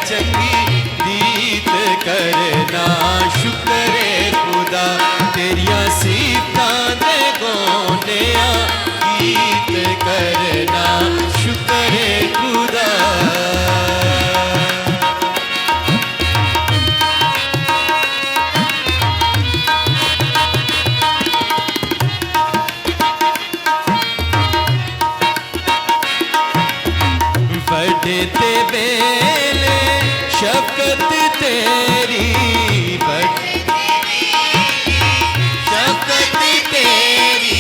चंगी रीत करना। शुक्र खुदा तेरिया सिफतां दे गोनेया गीत करना। शुक्र खुदा बड़े ते बेले शफकत तेरी, शफकत तेरी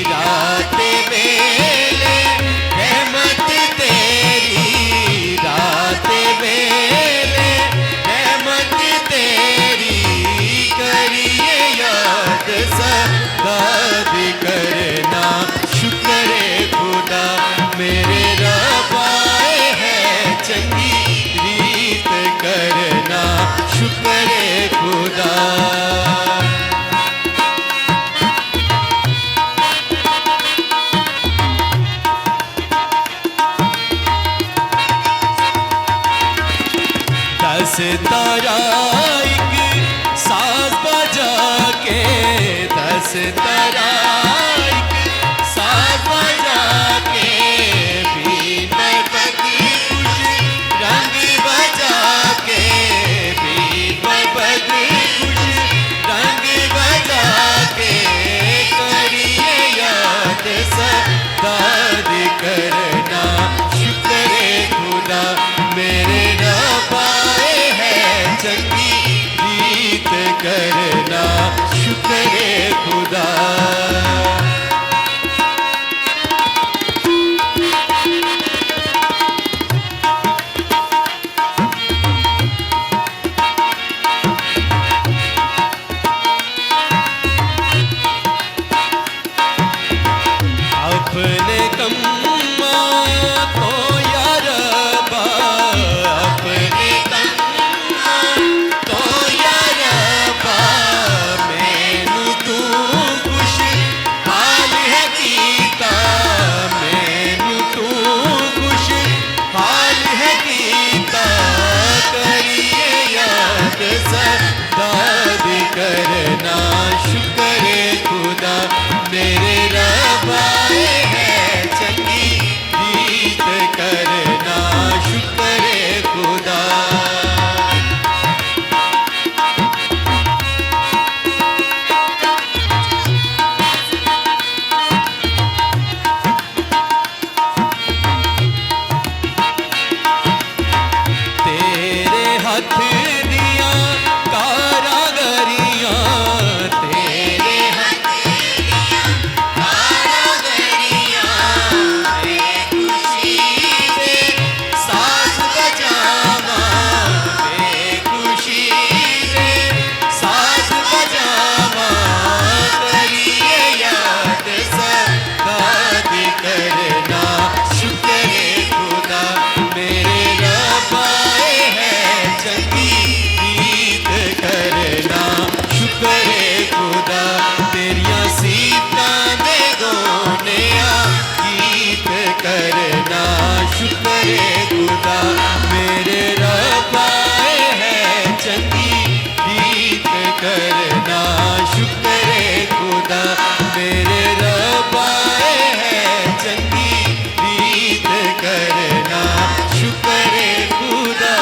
रात बेले रहमत तेरी, रात बेले रहमत तेरी करिए याद सदा करना। शुक्र खुदा मेरे रब्बा चंगी रीत करना। शुक्र खुदा दस तारा एक साज बजा के, दस तारा एक साज बजा के बीन बदी खुश रंग बजा के, बीन बदी खुश रंग बजा के करिए याद सदा करना। शुक्र खुदा मेरे रब्बा चंगी रीत करना। शुक्र खुदा अपने कम्मा तो यार रब्बा, अपने कम्मा तो यार रब्बा मैनू तू खुश हाल है कीता, मैनू तू खुश हाल है कीता करिए याद सदा करना। शुक्र